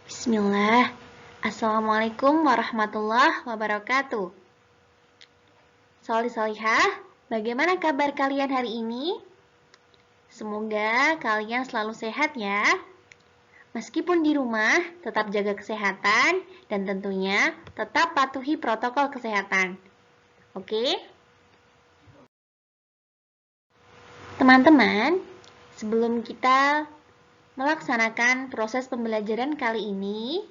Bismillah. Assalamualaikum warahmatullahi wabarakatuh. Solih-solihah, bagaimana kabar kalian hari ini? Semoga kalian selalu sehat ya. Meskipun di rumah, tetap jaga kesehatan dan tentunya tetap patuhi protokol kesehatan. Oke? Teman-teman, sebelum kita melaksanakan proses pembelajaran kali ini,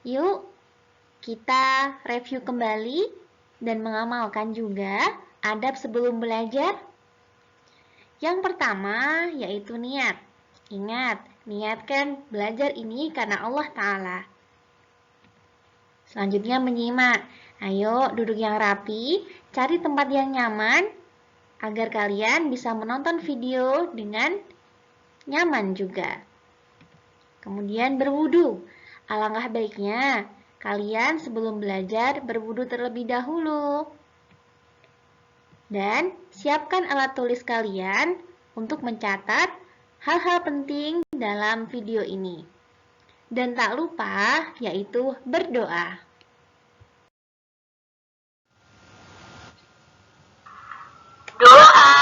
yuk kita review kembali dan mengamalkan juga adab sebelum belajar. Yang pertama yaitu niat. Ingat, niatkan belajar ini karena Allah Ta'ala. Selanjutnya menyimak. Ayo duduk yang rapi, cari tempat yang nyaman agar kalian bisa menonton video dengan nyaman juga. Kemudian berwudu. Alangkah baiknya kalian sebelum belajar berwudu terlebih dahulu. Dan siapkan alat tulis kalian untuk mencatat hal-hal penting dalam video ini. Dan tak lupa yaitu berdoa. Doa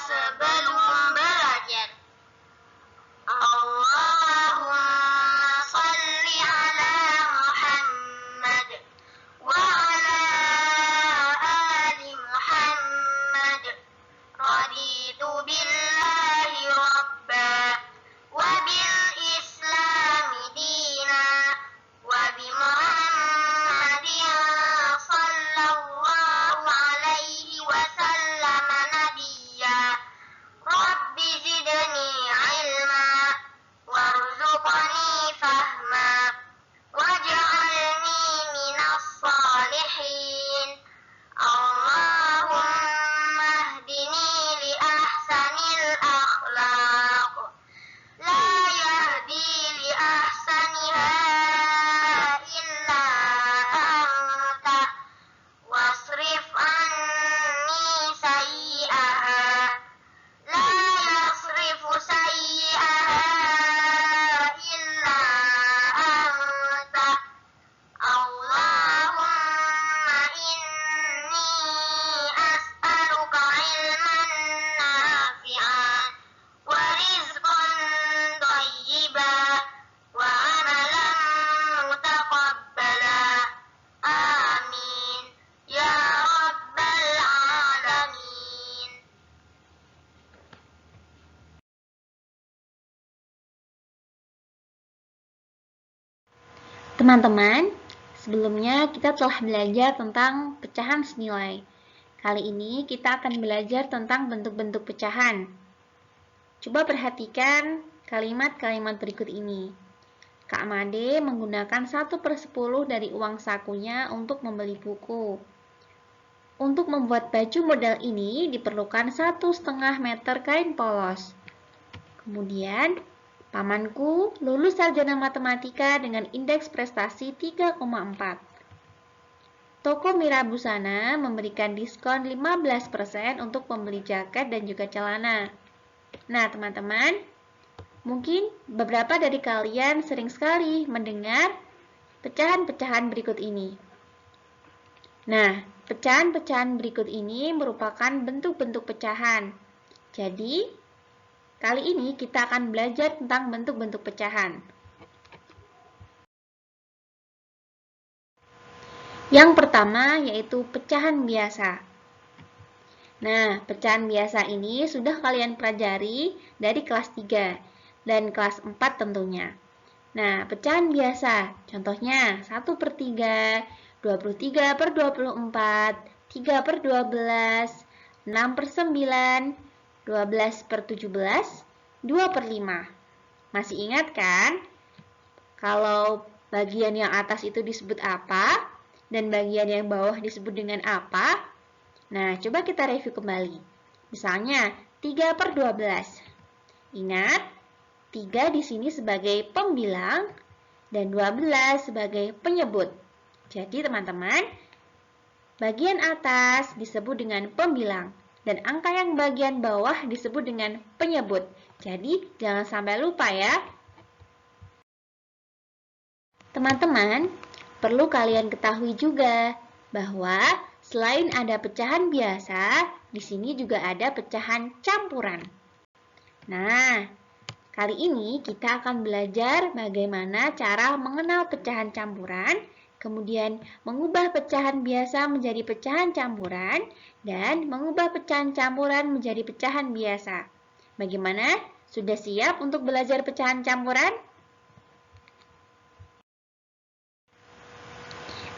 sebelum belajar. Allahumma salli ala Muhammad wa ala ali Muhammad. Raditu billahi rabba wa bil islami dina wa bi Muhammadin sallallahu alaihi wasallam nabiyya. Rabbi zidni ilma warzuqni fahma waj'alni minas salihin. Allahumma hdini li ahsanil akhlaq la yahdi li ahsaniha illa anta wasrif anni sayyi'aha la yasrifu sayyi'aha illa anta. Allahumma inni as'aluka ilman nafi'an wa rizqan thayyiban wa amalan mutaqabbala. Amin ya rabbal alamin. Teman-teman, sebelumnya kita telah belajar tentang pecahan senilai. Kali ini kita akan belajar tentang bentuk-bentuk pecahan. Coba perhatikan kalimat-kalimat berikut ini. Kak Made menggunakan 1/10 dari uang sakunya untuk membeli buku. Untuk membuat baju model ini diperlukan 1,5 meter kain polos. Kemudian, pamanku lulus sarjana matematika dengan indeks prestasi 3,4. Toko Mira Busana memberikan diskon 15% untuk membeli jaket dan juga celana. Nah, teman-teman, mungkin beberapa dari kalian sering sekali mendengar pecahan-pecahan berikut ini. Nah, pecahan-pecahan berikut ini merupakan bentuk-bentuk pecahan. Jadi, kali ini kita akan belajar tentang bentuk-bentuk pecahan. Yang pertama yaitu pecahan biasa. Nah, pecahan biasa ini sudah kalian pelajari dari kelas 3 dan kelas 4 tentunya. Nah, pecahan biasa, contohnya 1/3, 23/24, 3/12, 6/9, 12/17, 2/5. Masih ingat kan? Kalau bagian yang atas itu disebut apa? Dan bagian yang bawah disebut dengan apa? Nah, coba kita review kembali. Misalnya, 3/12. Ingat, 3 di sini sebagai pembilang dan 12 sebagai penyebut. Jadi, teman-teman, bagian atas disebut dengan pembilang dan angka yang bagian bawah disebut dengan penyebut. Jadi, jangan sampai lupa ya. Teman-teman, perlu kalian ketahui juga bahwa selain ada pecahan biasa, di sini juga ada pecahan campuran. Nah, kali ini kita akan belajar bagaimana cara mengenal pecahan campuran, kemudian mengubah pecahan biasa menjadi pecahan campuran, dan mengubah pecahan campuran menjadi pecahan biasa. Bagaimana? Sudah siap untuk belajar pecahan campuran?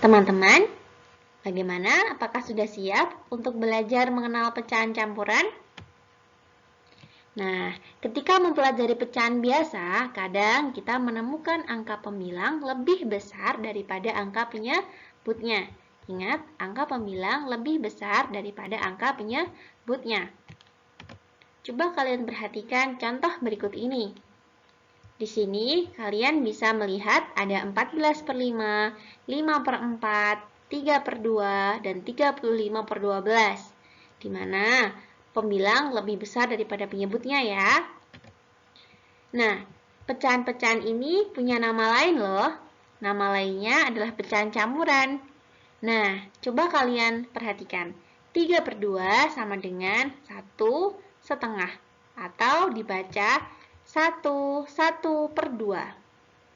Teman-teman, bagaimana? Apakah sudah siap untuk belajar mengenal pecahan campuran? Nah, ketika mempelajari pecahan biasa, kadang kita menemukan angka pembilang lebih besar daripada angka penyebutnya. Ingat, angka pembilang lebih besar daripada angka penyebutnya. Coba kalian perhatikan contoh berikut ini. Di sini kalian bisa melihat ada 14/5, 5/4, 3/2, dan 35/12. Di mana pembilang lebih besar daripada penyebutnya ya. Nah, pecahan-pecahan ini punya nama lain loh. Nama lainnya adalah pecahan campuran. Nah, coba kalian perhatikan. 3/2 sama dengan 1/2 atau dibaca 1/2.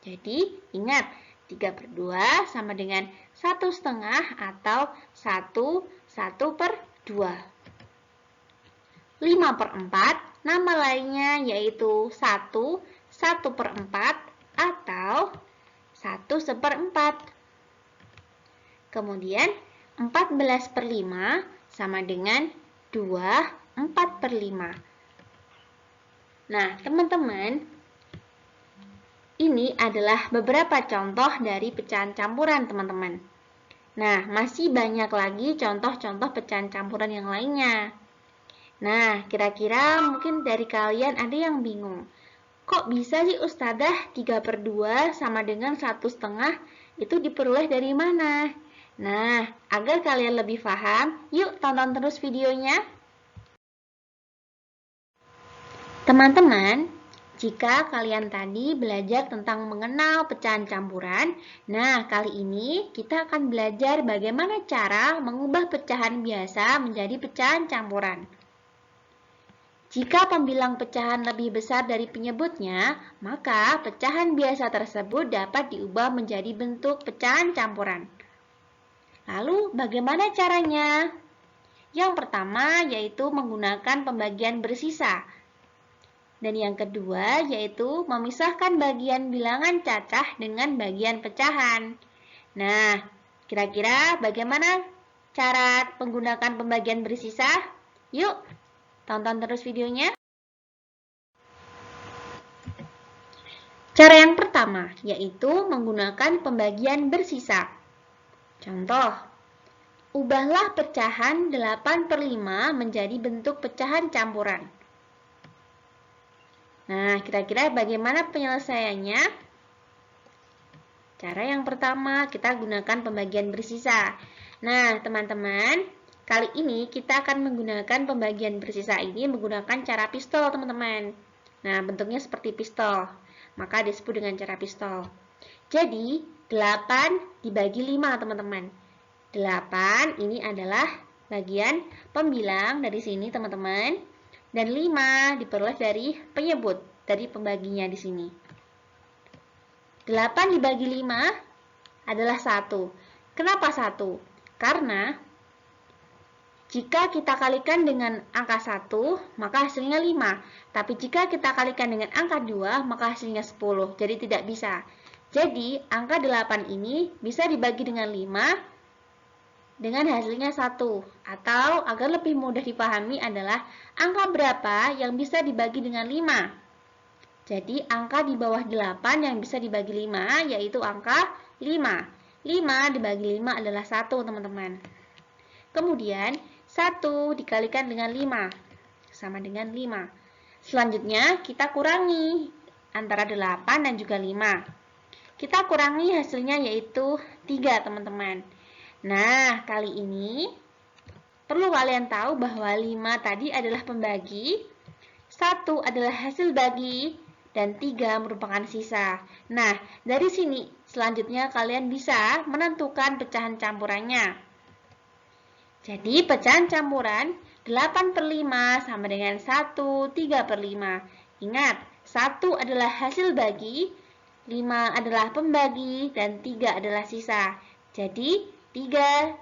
Jadi, ingat, 3/2 sama dengan 1/2 atau 1/2. 5/4, nama lainnya yaitu 1/4 atau 1/4. Kemudian, 14/5 sama dengan 2/4/5. Nah, teman-teman, ini adalah beberapa contoh dari pecahan campuran, teman-teman. Nah, masih banyak lagi contoh-contoh pecahan campuran yang lainnya. Nah, kira-kira mungkin dari kalian ada yang bingung. Kok bisa sih Ustadzah 3/2 sama dengan 1/2 itu diperoleh dari mana? Nah, agar kalian lebih paham, yuk tonton terus videonya. Teman-teman, jika kalian tadi belajar tentang mengenal pecahan campuran, nah kali ini kita akan belajar bagaimana cara mengubah pecahan biasa menjadi pecahan campuran. Jika pembilang pecahan lebih besar dari penyebutnya, maka pecahan biasa tersebut dapat diubah menjadi bentuk pecahan campuran. Lalu bagaimana caranya? Yang pertama yaitu menggunakan pembagian bersisa. Dan yang kedua yaitu memisahkan bagian bilangan cacah dengan bagian pecahan. Nah, kira-kira bagaimana cara menggunakan pembagian bersisa? Yuk, tonton terus videonya. Cara yang pertama yaitu menggunakan pembagian bersisa. Contoh, ubahlah pecahan 8/5 menjadi bentuk pecahan campuran. Nah, kira-kira bagaimana penyelesaiannya? Cara yang pertama, kita gunakan pembagian bersisa. Nah, teman-teman, kali ini kita akan menggunakan pembagian bersisa ini menggunakan cara pistol, teman-teman. Nah, bentuknya seperti pistol, maka disebut dengan cara pistol. Jadi, 8 dibagi 5, teman-teman. 8 ini adalah bagian pembilang dari sini, teman-teman. Dan 5 diperoleh dari penyebut, dari pembaginya di sini. 8 dibagi 5 adalah 1. Kenapa 1? Karena jika kita kalikan dengan angka 1, maka hasilnya 5. Tapi jika kita kalikan dengan angka 2, maka hasilnya 10. Jadi tidak bisa. Jadi, angka 8 ini bisa dibagi dengan 5 dengan hasilnya 1. Atau agar lebih mudah dipahami adalah angka berapa yang bisa dibagi dengan 5. Jadi angka di bawah 8 yang bisa dibagi 5 yaitu angka 5. 5 dibagi 5 adalah 1, teman-teman. Kemudian 1 dikalikan dengan 5 sama dengan 5. Selanjutnya kita kurangi antara 8 dan juga 5. Kita kurangi hasilnya yaitu 3, teman-teman. Nah, kali ini perlu kalian tahu bahwa 5 tadi adalah pembagi, 1 adalah hasil bagi, dan 3 merupakan sisa. Nah, dari sini selanjutnya kalian bisa menentukan pecahan campurannya. Jadi, pecahan campuran 8/5 sama dengan 1/3/5. Ingat, 1 adalah hasil bagi, 5 adalah pembagi, dan 3 adalah sisa. Jadi, 3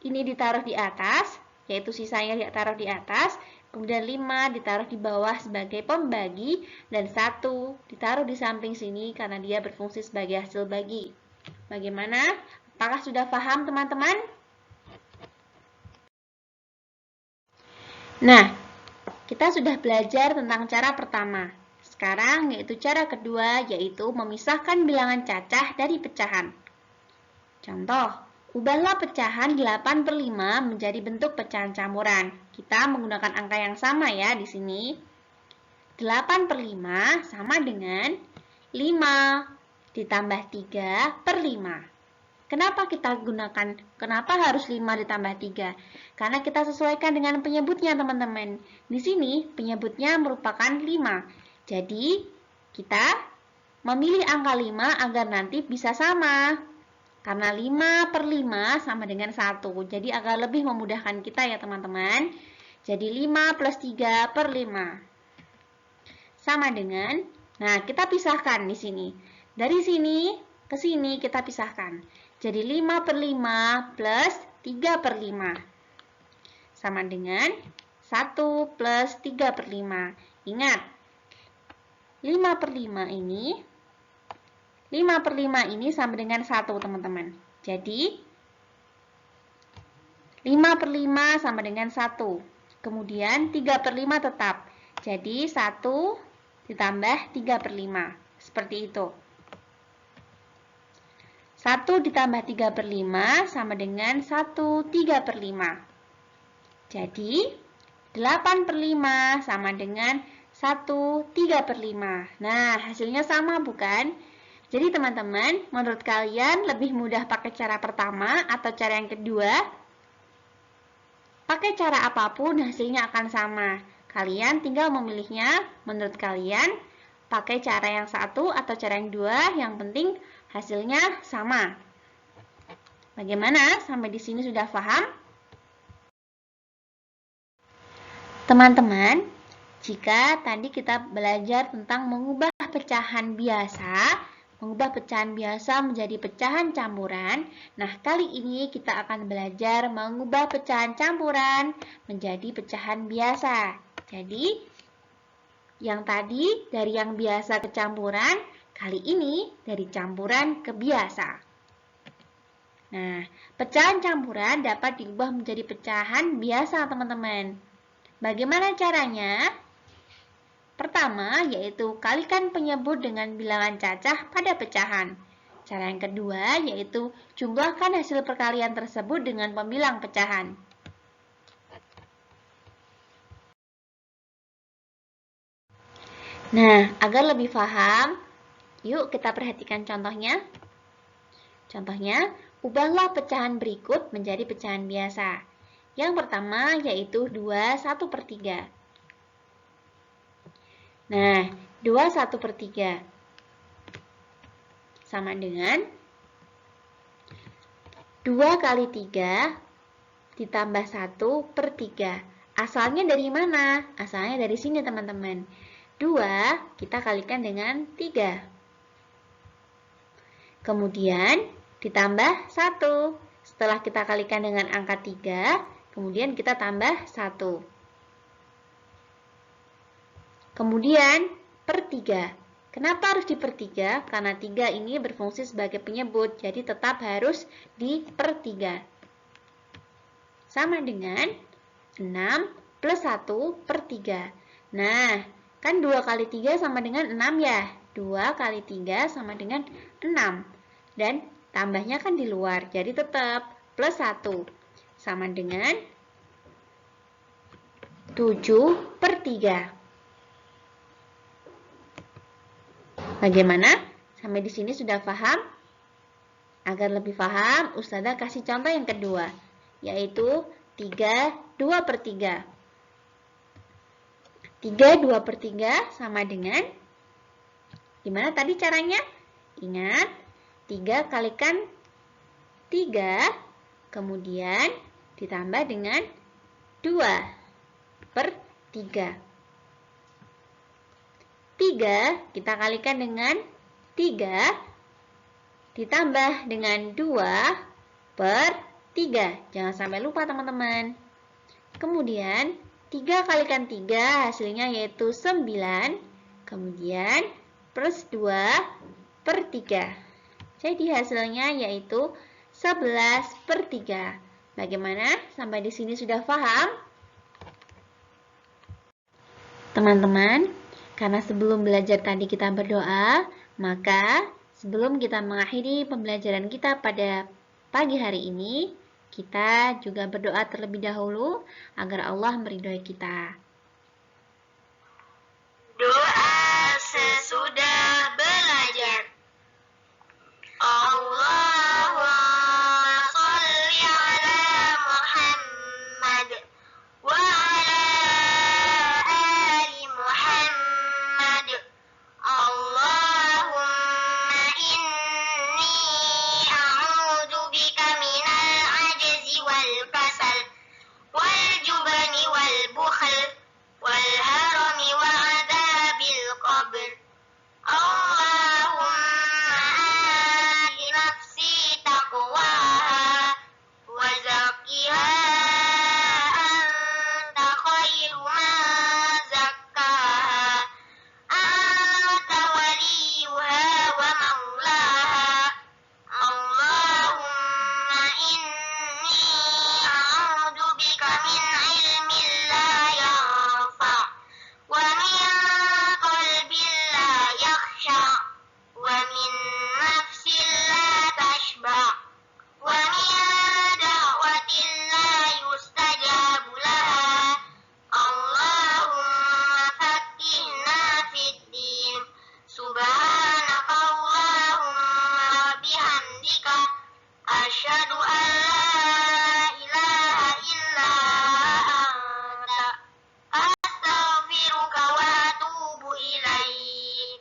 ini ditaruh di atas, yaitu sisanya ditaruh di atas, kemudian 5 ditaruh di bawah sebagai pembagi, dan 1 ditaruh di samping sini karena dia berfungsi sebagai hasil bagi. Bagaimana? Apakah sudah paham teman-teman? Nah, kita sudah belajar tentang cara pertama. Sekarang yaitu cara kedua, yaitu memisahkan bilangan cacah dari pecahan. Contoh, ubahlah pecahan 8/5 menjadi bentuk pecahan campuran. Kita menggunakan angka yang sama ya di sini. 8/5 sama dengan 5 ditambah 3/5. Kenapa harus 5 ditambah 3? Karena kita sesuaikan dengan penyebutnya, teman-teman. Di sini penyebutnya merupakan 5. Jadi, kita memilih angka 5 agar nanti bisa sama. Karena 5/5 sama dengan 1. Jadi, agar lebih memudahkan kita ya, teman-teman. Jadi, 5 plus 3/5. Sama dengan, nah kita pisahkan di sini. Dari sini ke sini kita pisahkan. Jadi 5/5 plus 3/5 sama dengan 1 plus 3/5. Ingat, 5/5 ini sama dengan 1, teman-teman. Jadi 5/5 sama dengan 1. Kemudian 3/5 tetap. Jadi 1 ditambah 3/5. Seperti itu. 1 ditambah 3/5 sama dengan 1/3/5. Jadi, 8/5 sama dengan 1/3/5. Nah, hasilnya sama bukan? Jadi teman-teman, menurut kalian lebih mudah pakai cara pertama atau cara yang kedua? Pakai cara apapun hasilnya akan sama. Kalian tinggal memilihnya menurut kalian pakai cara yang satu atau cara yang dua, yang penting hasilnya sama. Bagaimana? Sampai di sini sudah paham? Teman-teman, jika tadi kita belajar tentang mengubah pecahan biasa menjadi pecahan campuran, nah kali ini kita akan belajar mengubah pecahan campuran menjadi pecahan biasa. Jadi, yang tadi dari yang biasa ke campuran, kali ini dari campuran ke biasa. Nah, pecahan campuran dapat diubah menjadi pecahan biasa, teman-teman. Bagaimana caranya? Pertama, yaitu kalikan penyebut dengan bilangan cacah pada pecahan. Cara yang kedua, yaitu jumlahkan hasil perkalian tersebut dengan pembilang pecahan. Nah, agar lebih paham, yuk kita perhatikan contohnya. Contohnya, ubahlah pecahan berikut menjadi pecahan biasa. Yang pertama yaitu 2/1/3. Nah, 2/1/3 sama dengan 2 kali 3 ditambah 1/3. Asalnya dari mana? Asalnya dari sini, teman-teman. 2 kita kalikan dengan 3. Kemudian ditambah 1. Setelah kita kalikan dengan angka 3, kemudian kita tambah 1. Kemudian per 3. Kenapa harus diper 3? Karena 3 ini berfungsi sebagai penyebut, jadi tetap harus diper 3. Sama dengan 6 plus 1/3. Nah, kan 2 kali 3 sama dengan 6 ya. 2 kali 3 sama dengan 6. Dan tambahnya kan di luar, jadi tetap plus 1. Sama dengan 7/3. Bagaimana? Sampai di sini sudah paham? Agar lebih paham, Ustazah kasih contoh yang kedua, yaitu 3/2/3. 3/2/3 sama dengan Gimana tadi caranya? Ingat, 3 kalikan 3, kemudian ditambah dengan 2/3. 3 kita kalikan dengan 3 ditambah dengan 2/3. Jangan sampai lupa teman-teman. Kemudian 3 kalikan 3 hasilnya yaitu 9. Kemudian plus 2/3. Jadi hasilnya yaitu 11/3. Bagaimana? Sampai di sini sudah paham? Teman-teman, karena sebelum belajar tadi kita berdoa, maka sebelum kita mengakhiri pembelajaran kita pada pagi hari ini, kita juga berdoa terlebih dahulu agar Allah meridhoi kita. Doa sesudah belajar. Allahumma sholli ala Muhammad wa ala ali Muhammad. Allahumma inni a'udzu bika minal ajzi wal kasal wal jubni wal bukhl wal harami wa adabil qabr. Allahumma ati nafsi taqwaha wa zakkiha anta khairu man zakkaha anta waliyuha wa maulaha. Allahumma inni a'udzu bika min ilmin la yanfa' wa min qalbin la yakhsha' wa min nafsin la tashba' wa min da'watin la yustajabu laha. Allahumma faqqihna fid din. Subhanaka Allahumma wa bihamdika asyhadu an la ilaha illa anta astaghfiruka wa atubu ilaik.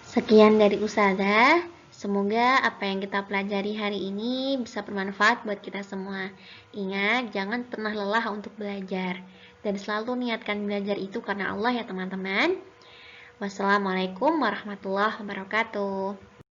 Sekian dari Ustazah. Semoga apa yang kita pelajari hari ini bisa bermanfaat buat kita semua. Ingat, jangan pernah lelah untuk belajar. Dan selalu niatkan belajar itu karena Allah ya teman-teman. Wassalamualaikum warahmatullahi wabarakatuh.